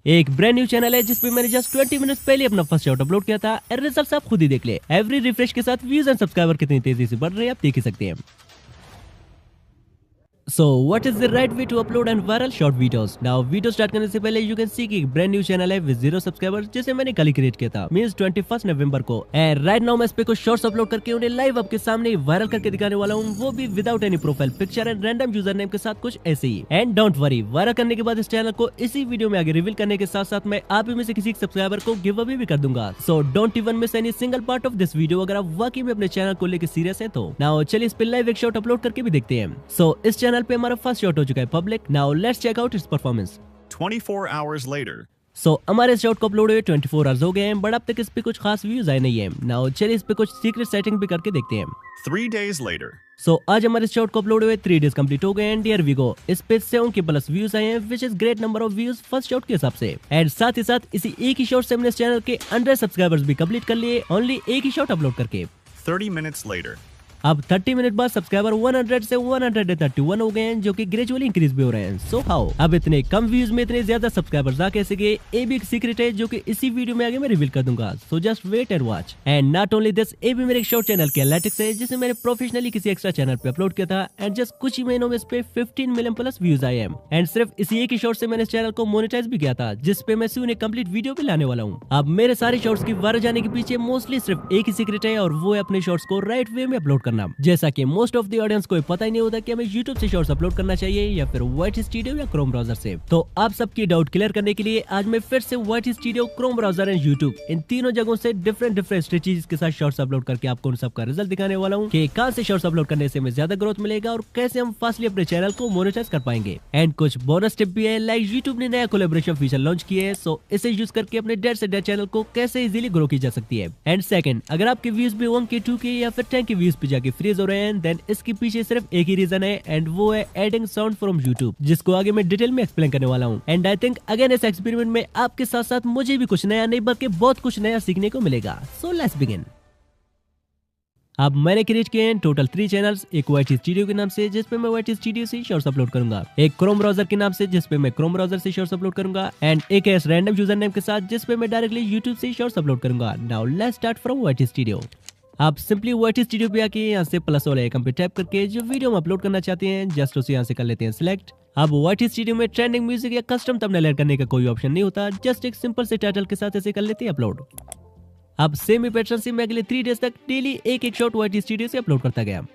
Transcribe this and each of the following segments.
एक brand new channel है जिसपे मैंने जस्ट 20 मिनट्स पहले अपना फर्स्ट शॉट अपलोड किया था। रिजल्ट्स आप खुद ही देख ले। एवरी रिफ्रेश के साथ व्यूज एंड सब्सक्राइबर कितनी तेजी से बढ़ रहे हैं आप देख ही सकते हैं। So what is the right way to upload and viral short videos? Now video start करने से पहले you can see कि एक ब्रांड न्यू चैनल है with 0 सब्सक्राइबर्स जिसे मैंने कल ही क्रिएट किया था, मींस 21 नवंबर को। एंड राइट नाउ मैं इस पे कुछ शॉर्ट्स अपलोड करके उन्हें लाइव आपके सामने वायरल करके दिखाने वाला हूँ, वो भी without any profile picture and random user name के साथ कुछ ऐसे ही। एंड डोंट वरी, वायरल करने के बाद इस चैनल को इसी वीडियो में आगे रिवील करने के साथ साथ मैं आप में से किसी सब्सक्राइबर को गिव अवे भी कर दूंगा। So don't even miss any single part of this video अगर आप वाकई में अपने चैनल को लेकर सीरियस है तो। नाउ चलिए इस पे लाइव एक शॉट अपलोड करके भी देखते हैं। सो इस चैनल पे हमारा फर्स्ट शॉट हो चुका है public. Now let's check out its performance. 24 hours later. हमारे शॉट को अपलोड हुए 24 आवर्स हो गए हैं, बट अब तक इस पे कुछ खास व्यूज आए नहीं है। नाउ चलिए इस पे कुछ सीक्रेट सेटिंग भी करके देखते हैं। 3 days later. आज हमारे शॉट को अपलोड हुए 3 डेज कंप्लीट हो गए हैं। हियर वी गो, इस पे 7 के प्लस व्यूज आए हैं, which is great number of views first shot के हिसाब से। एंड साथ ही साथ इसी एक ही शॉट से हमने इस चैनल के 100 सब्सक्राइबर्स भी कंप्लीट कर लिए, ओनली एक ही शॉट अपलोड करके। 30 minutes later. अब 30 मिनट बाद सब्सक्राइबर 100 से 131 हो गए हैं, जो कि ग्रेजुअली इंक्रीज भी हो रहे हैं। सो हाउ अब इतने कम व्यूज में इतने ज्यादा सब्सक्राइबर्स आ कैसे गए? ये भी एक सीक्रेट है जो कि इसी वीडियो में आगे मैं रिवील कर दूंगा। So just wait and watch. And not only this, ये भी मेरे शॉर्ट चैनल के एनालिटिक्स है जिसे मैंने प्रोफेशनली किसी एक्स्ट्रा चैनल पे अपलोड किया था। एंड जस्ट कुछ ही महीनों में इस पे 15 मिलियन प्लस व्यूज आए हैं। एंड सिर्फ इसी एक ही शॉर्ट से मैंने इस चैनल को मोनेटाइज भी किया था, जिसपे मैं सोon एक कंप्लीट वीडियो भी लाने वाला हूँ। अब मेरे सारे शॉर्ट्स की वायरल जाने के पीछे मोस्टली सिर्फ एक ही सीक्रेट है, और वो है अपने शॉर्ट्स को राइट वे में अपलोड करना। जैसा कि मोस्ट ऑफ द ऑडियंस को पता ही नहीं होता कि हमें YouTube से शॉर्ट्स अपलोड करना चाहिए या फिर YT स्टूडियो या क्रोम ब्राउजर से। तो आप सबकी डाउट क्लियर करने के लिए आज मैं फिर से YT studio, Chrome browser and YouTube इन तीनों जगहों से डिफरेंट स्ट्रेटजीज के साथ शॉर्ट्स अपलोड करके आपको उन सबका रिजल्ट दिखाने वाला हूँ कि कहां से शॉर्ट्स अपलोड करने से हमें ज्यादा ग्रोथ मिलेगा और कैसे हम फास्टली अपने चैनल को मोनेटाइज कर पाएंगे। एंड कुछ बोनस टिप भी है, लाइक YouTube ने नया कोलैबोरेशन फीचर लॉन्च किया है, सो इसे यूज करके अपने डेढ़ से डेढ़ चैनल को कैसे इजीली ग्रो की जा सकती है। एंड सेकंड, अगर आपके व्यूज भी 1K 2K या फिर 10K व्यूज पे जाके फ्रीज हो रहे हैं, देन इसके पीछे सिर्फ एक ही रीजन है, एंड वो है एडिंग साउंड फ्रॉम YouTube, जिसको आगे मैं डिटेल में एक्सप्लेन करने वाला हूँ। एंड आई थिंक अगेन इस एक्सपेरिमेंट में आपके साथ साथ मुझे भी कुछ नया नहीं बल्कि बहुत कुछ नया सीखने को मिलेगा। So let's begin. अब मैंने क्रिएट किए हैं टोटल 3 चैनल्स, एक YT स्टूडियो के नाम से जिसपे मैं YT स्टूडियो से शॉर्ट्स अपलोड करूंगा, एक क्रोम ब्राउजर के नाम से जिसपे मैं क्रोम ब्राउजर से शॉर्ट्स अपलोड करूंगा, एंड एक है रैंडम यूजर नेम के साथ जिसपे मैं डायरेक्टली YouTube से शॉर्ट्स अपलोड करूंगा। Now let's start from YT studio. आप सिंपली YT स्टूडियो पे आके यहाँ से प्लस वाले आइकन पे टैप करके जो वीडियो हम अपलोड करना चाहते हैं जस्ट उसे यहाँ से कर लेते हैं सिलेक्ट। अब YT स्टूडियो में ट्रेंडिंग म्यूजिक या कस्टम थंबनेल ऐड करने का कोई ऑप्शन नहीं होता, जस्ट एक सिंपल से टाइटल के साथ ऐसे कर लेते हैं अपलोड। अब सेम ही पैटर्न से मैं अगले 3 डेज तक डेली एक शॉट YT स्टूडियो से अपलोड करता गया।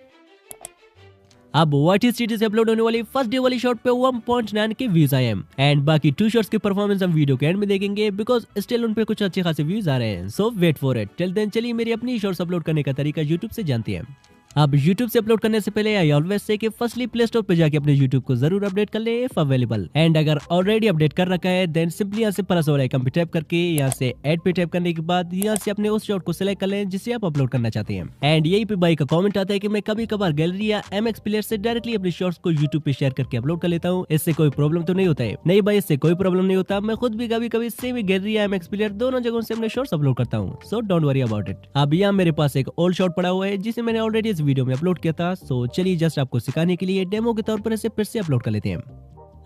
अब YT स्टूडियो से अपलोड होने वाली फर्स्ट डे वाली शॉट पे 1.9 के व्यूज आए हैं, एंड बाकी 2 शॉट्स की परफॉर्मेंस हम वीडियो के एंड में देखेंगे बिकॉज स्टिल उन पे कुछ अच्छे खासे व्यूज आ रहे हैं। So wait for it. Till then चलिए मेरी अपनी शॉर्ट्स अपलोड करने का तरीका YouTube से जानते हैं। अब YouTube से अपलोड करने से पहले आई ऑलवेज से कि फर्स्टली प्ले स्टोर पे जाके अपने YouTube को जरूर अपडेट कर ले इफ अवेलेबल, एंड अगर ऑलरेडी अपडेट कर रखा है देन सिंपली यहाँ से प्लस वाला आइकन पे टैप करके यहाँ से ऐड पे टैप करने के बाद यहाँ से अपने उस शॉट को सिलेक्ट कर लें जिसे आप अपलोड करना चाहते हैं। एंड यही पे भाई का कमेंट आता है कि मैं कभी कभार गैलरी या MX प्लेयर से डायरेक्टली अपने शॉर्ट्स को YouTube पे शेयर करके अपलोड कर लेता हूँ, इससे कोई प्रॉब्लम तो नहीं होता है? नहीं भाई, इससे कोई प्रॉब्लम नहीं होता। मैं खुद भी कभी कभी सेम गैलरी या MX प्लेयर दोनों जगहों से अपने शॉर्ट्स अपलोड करता हूँ, so don't worry about it. अब यहाँ मेरे पास एक ओल्ड शॉट पड़ा हुआ है जिसे मैंने ऑलरेडी इस वीडियो में अपलोड किया था। सो चलिए जस्ट आपको सिखाने के लिए डेमो के तौर पर इसे फिर से अपलोड कर लेते हैं।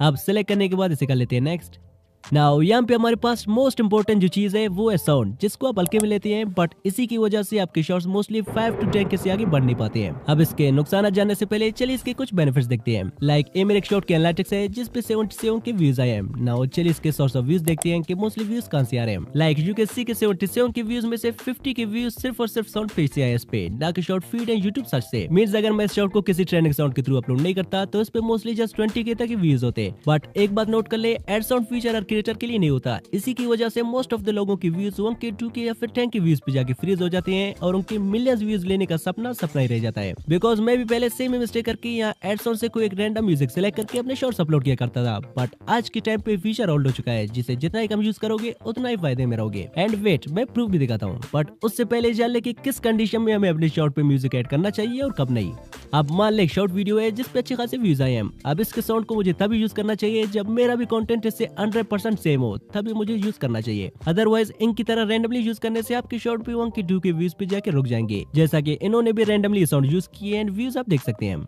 अब सिलेक्ट करने के बाद इसे कर लेते हैं नेक्स्ट। नाउ यहाँ पे हमारे पास मोस्ट इंपोर्टेंट जो चीज है वो है साउंड, जिसको आप हल्के में लेते हैं, बट इसी की वजह से आपके शॉट्स मोस्टली 5 to 10 से आगे बढ़ नहीं पाते हैं। अब इसके नुकसान जानने से पहले चलिए इसके कुछ बेनिफिट्स देखते हैं। लाइक ये मेरे शॉट के एनालिटिक्स है जिसपे 77 के व्यूज आए हैं। नाउ चलिए इसके सोर्स ऑफ व्यूज देखते हैं कि मोस्टली व्यूज कहां से आ रहे हैं। लाइक यू कैन सी के 77 के व्यूज में से 50 के व्यूज सिर्फ और सिर्फ साउंड पेज से आए, इस पे ना कि short feed and YouTube search से। मींस अगर मैं इस शॉट को किसी ट्रेंडिंग साउंड के थ्रू अपलोड नहीं करता तो इस पे मोस्टली जस्ट 20K तक व्यूज होते। बट एक बात नोट कर ले, एड साउंड फीचर हर क्रिएटर के लिए नहीं होता। इसी की वजह से मोस्ट ऑफ द लोगों की व्यूज 1K 2K या फिर 10K व्यूज पे जाके फ्रीज हो जाते हैं और उनके मिलियंस व्यूज लेने का सपना ही रह जाता है। बिकॉज मैं भी पहले सेम मिस्टेक करके यहाँ एड साउंड से कोई एक रैंडम म्यूजिक सेलेक्ट करके अपने शॉर्ट्स अपलोड किया करता था, बट आज के टाइम पे फीचर ओल्ड हो चुका है जिसे जितना ही कम यूज करोगे उतना ही फायदे में रहोगे। एंड वेट, मैं प्रूफ भी दिखाता हूँ, बट उससे पहले जान ले कि किस कंडीशन में हमें अपने शॉर्ट पे म्यूजिक ऐड करना चाहिए और कब नहीं। अब मान ले शॉर्ट वीडियो है जिसपे अच्छे खासे व्यूज आए हैं। अब इसके साउंड को मुझे तभी यूज करना चाहिए जब मेरा भी कंटेंट इससे 100% सेम हो, तभी मुझे यूज करना चाहिए। अदरवाइज इनकी तरह रैंडमली यूज करने से आपके शॉर्ट भी 1K 2K व्यूज पे जाके रुक जाएंगे, जैसा कि इन्होंने भी रैंडमली साउंड यूज किए एंड व्यूज आप देख सकते हैं।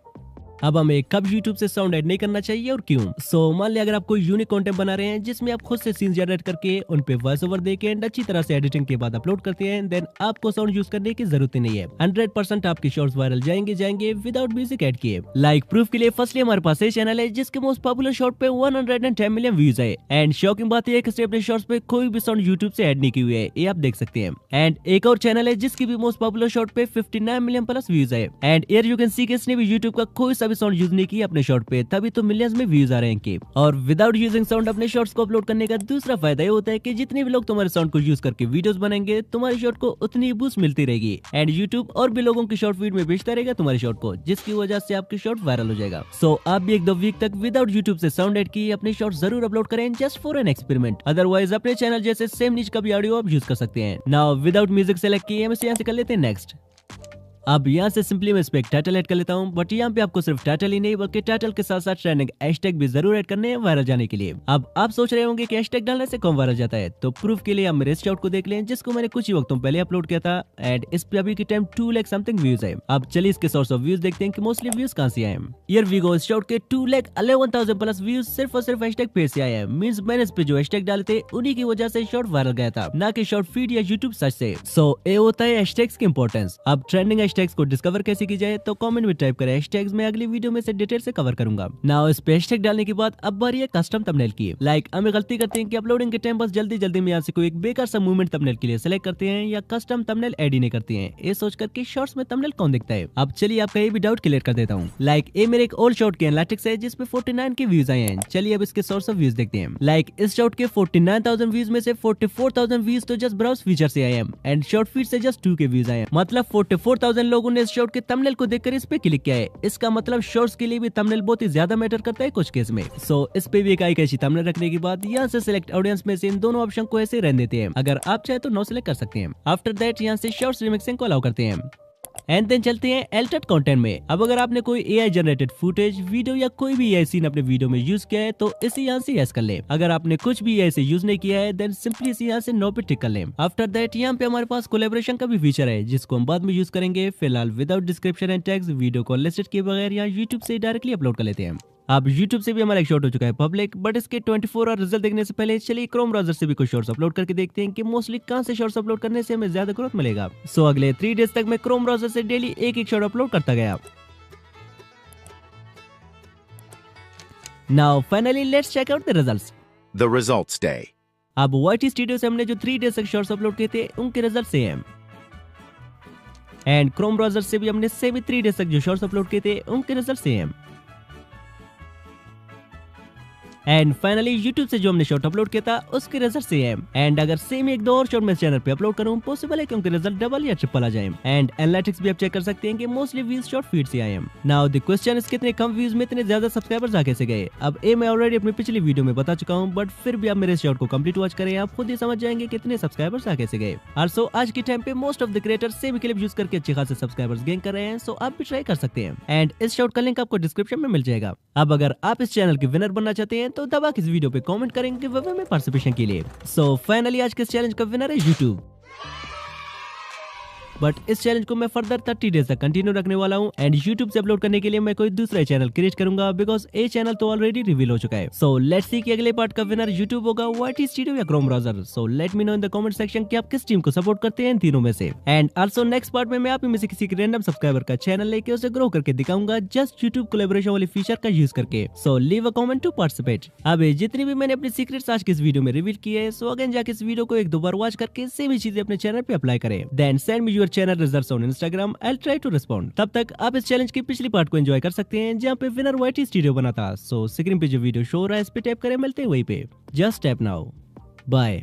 अब हमें कब YouTube से साउंड ऐड नहीं करना चाहिए और क्यों। सो मान लिया अगर आप कोई यूनिक कंटेंट बना रहे हैं जिसमें आप खुद से सीन जनरेट करके उन पे वॉइस ओवर देके एंड अच्छी तरह से एडिटिंग के बाद अपलोड करते हैं, देन आपको साउंड यूज करने की जरूरत ही नहीं है। 100% आपके शॉर्ट्स वायरल जाएंगे विदाउट म्यूजिक ऐड किए। लाइक प्रूफ के लिए फर्स्टली हमारे पास एक चैनल है जिसके मोस्ट पॉपुलर शॉर्ट पे 110 मिलियन व्यूज है एंड शॉकिंग बात यह है अपने शॉर्ट्स पे कोई भी साउंड यूट्यूब से ऐड नहीं की हुई है, ये आप देख सकते हैं। एंड एक और चैनल है जिसकी भी मोस्ट पॉपुलर शॉर्ट पे 59 मिलियन प्लस व्यूज है and here you can see कि इसने भी यूट्यूब का कोई सा भी साउंड यूज नहीं किया अपने शॉर्ट पे, तभी तो मिलियंस में व्यूज आ रहे हैं। और विदाउट यूजिंग साउंड अपने शॉर्ट्स को अपलोड करने का दूसरा फायदा ये होता है कि जितने भी लोग तुम्हारे साउंड को यूज करके वीडियोस बनाएंगे तुम्हारी शॉर्ट को उतनी बूस्ट मिलती रहेगी एंड यूट्यूब और भी लोगों की शॉर्ट फीड में भेजता रहेगा तुम्हारी शॉर्ट को, जिसकी वजह से आपकी शॉर्ट वायरल हो जाएगा। सो आप भी 1-2 वीक तक विदाउट यूट्यूब से साउंड ऐड किए अपने शॉर्ट जरूर अपलोड करें just for an experiment. Otherwise अपने चैनल जैसे सेम नीच का भी ऑडियो आप यूज कर सकते हैं। नाउ विदाउट म्यूजिक सेलेक्ट किए हम इसे यहाँ से कर लेते हैं नेक्स्ट। अब यहाँ से सिंपली मैं इस पे एक टाइटल ऐड कर लेता हूँ, बट यहाँ पे आपको सिर्फ टाइटल ही नहीं बल्कि टाइटल के साथ साथ ट्रेंडिंग हैशटैग भी जरूर ऐड करने हैं वायरल जाने के लिए। अब आप सोच रहे होंगे कि हैशटैग डालने से कौन वायरल जाता है, तो प्रूफ के लिए आप मेरे शॉर्ट को देख लें जिसको मैंने कुछ ही वक्तों पहले अपलोड किया था एंड इस पे अभी के टाइम 2 लाख समथिंग व्यूज है। अब चलिए इसके सोर्स ऑफ व्यूज देखते हैं कि मोस्टली व्यूज कहां से आए। हियर वी गो, इस शॉर्ट के 2,11,000 प्लस व्यूज सिर्फ और सिर्फ हैशटैग पेज से आए हैं। मींस मैंने इस पे जो हैशटैग डाले थे उन्हीं की वजह से शॉर्ट वायरल गया था, ना कि शॉर्ट फीड या यूट्यूब सर्च से। सो ये होता है हैशटैग्स की इंपॉर्टेंस। अब ट्रेंडिंग हैशटैग्स को डिस्कवर कैसे की जाए तो कमेंट में टाइप करें हैशटैग्स, मैं अगली वीडियो में से डिटेल से कवर करूंगा। नाउ इस पे हैशटैग डालने के बाद अब बारी है कस्टम थंबनेल की। लाइक हमें गलती करते हैं कि अपलोडिंग के टाइम बस जल्दी में यहाँ से कोई एक बेकार सा मूवमेंट थंबनेल के लिए सिलेक्ट करते हैं या कस्टम थंबनेल ऐड ही नहीं करते हैं, ये सोचकर कि शॉर्ट्स में थंबनेल कौन दिखता है। अब चलिए आपका ये भी डाउट क्लियर कर देता हूँ। लाइक ये मेरे एक ओल्ड शॉर्ट के एनालिटिक्स है जिसपे 49 के व्यूज आए हैं। चलिए अब इसके सोर्स ऑफ व्यूज देखते हैं। लाइक इस शॉर्ट के 49,000 व्यूज में से 44,000 व्यूज तो जस्ट ब्राउज फीचर से आए हैं एंड शॉर्ट फीड से जस्ट 2 के व्यूज आए हैं। मतलब 44,000 लोगों ने इस शॉर्ट के थंबनेल को देखकर इस पे क्लिक किया है। इसका मतलब शॉर्ट्स के लिए भी थंबनेल बहुत ही ज्यादा मैटर करता है कुछ केस में। सो इस पे भी एक आई कैची थंबनेल रखने के बाद यहाँ से सिलेक्ट ऑडियंस में से इन दोनों ऑप्शन को ऐसे रहने देते हैं। अगर आप चाहे तो नो सिलेक्ट कर सकते हैं। आफ्टर दैट यहाँ से शॉर्ट्स रिमिक्सिंग को अलाउ करते हैं एंड देन चलते हैं एल्टर्ड कंटेंट में। अब अगर आपने कोई एआई जनरेटेड फुटेज, वीडियो या कोई भी एआई सीन अपने वीडियो में यूज किया है तो इसे यहाँ से यस कर ले। अगर आपने कुछ भी एआई से यूज नहीं किया है देन सिंपली इसे यहाँ से नो पे टिक कर ले। आफ्टर दैट यहाँ पे हमारे पास कोलैबोरेशन का भी फीचर है जिसको हम बाद में यूज करेंगे। फिलहाल without description and tags video को अनलिस्टेड किए बगैर यहाँ यूट्यूब से डायरेक्टली अपलोड कर लेते हैं। अब YouTube से भी हमारा एक शॉर्ट हो चुका है पब्लिक, बट इसके 24 आवर रिजल्ट देखने से पहले चलिए क्रोम ब्राउजर से भी कुछ शॉर्ट्स अपलोड करके देखते हैं कि मोस्टली कहां से शॉर्ट्स अपलोड करने से हमें ज्यादा ग्रोथ मिलेगा। सो अगले 3 डेज तक मैं क्रोम ब्राउजर से डेली एक शॉर्ट अपलोड करता गया। Now finally let's check out the results. The results day. अब YT स्टूडियो से हमने जो 3 डेज तक शॉर्ट्स अपलोड किए थे उनके result same and Chrome browser से भी हमने सेम 3 डेज तक जो शॉर्ट्स अपलोड किए थे उनके result same and finally YouTube से जो हमने शॉर्ट अपलोड किया था उसके रिजल्ट सेम। एंड अगर सेम एक दो और शॉर्ट मैं चैनल पे अपलोड करूं पॉसिबल है कि उनके रिजल्ट डबल या ट्रिपल आ जाए। एंड एनालिटिक्स भी आप चेक कर सकते हैं कि मोस्टली व्यूज शॉर्ट फीड से आए हैं। नाउ द क्वेश्चन इज कितने कम व्यूज में इतने ज्यादा सब्सक्राइबर्स आ कैसे गए। अब ये मैं ऑलरेडी अपनी पिछली वीडियो में बता चुका हूं, बट फिर भी आप मेरे शॉर्ट को कंप्लीट वॉच करें, आप खुद ही समझ जाएंगे कितने सब्सक्राइबर्स आ कैसे गए। ऑल्सो आज के टाइम पे most of the creators same clip use करके अच्छे खासे सब्सक्राइबर्स गेन कर रहे हैं, सो आप भी ट्राई कर सकते हैं। एंड इस शॉर्ट का लिंक आपको डिस्क्रिप्शन में मिल जाएगा। अब अगर आप इस चैनल के विनर बनना चाहते हैं तो दबा के इस वीडियो पे कमेंट करेंगे गिव में पार्टिसिपेशन के लिए। सो फाइनली आज के इस चैलेंज का विनर है YouTube। बट इस चैलेंज को मैं फर्दर 30 डेज तक कंटिन्यू रखने वाला हूँ एंड YouTube से अपलोड करने के लिए मैं कोई दूसरा चैनल क्रिएट करूंगा बिकॉज ये चैनल तो ऑलरेडी रिवील हो चुका है। सो लेट्स सी कि अगले पार्ट का विनर YouTube होगा, YT स्टूडियो या Chrome browser. So let me know in the comment section कि आप किस टीम को सपोर्ट करते हैं इन तीनों में से। एंड आल्सो नेक्स्ट पार्ट में मैं आप में से किसी रैंडम सब्सक्राइबर का चैनल लेके उसे ग्रो करके दिखाऊंगा जस्ट YouTube कोलैबोरेशन वाले फीचर का यूज करके। So leave a comment to participate. अब जितनी भी मैंने अपनी सीक्रेट्स आज की इस वीडियो में रिवील की है, सो अगेन जाके इस वीडियो को 1-2 बार वॉच करके सेम ही चीजें अपने चैनल पे अप्लाई करें। Then send me your channel results on Instagram, I'll try to respond। तब तक आप इस चैलेंज की पिछली पार्ट को एंजॉय कर सकते हैं जहाँ पे विनर YT स्टूडियो बना था। सो स्क्रीन पे जो वीडियो शो हो रहा है इस पे टैप करें, मिलते हैं वहीं पे। Just tap now. बाय।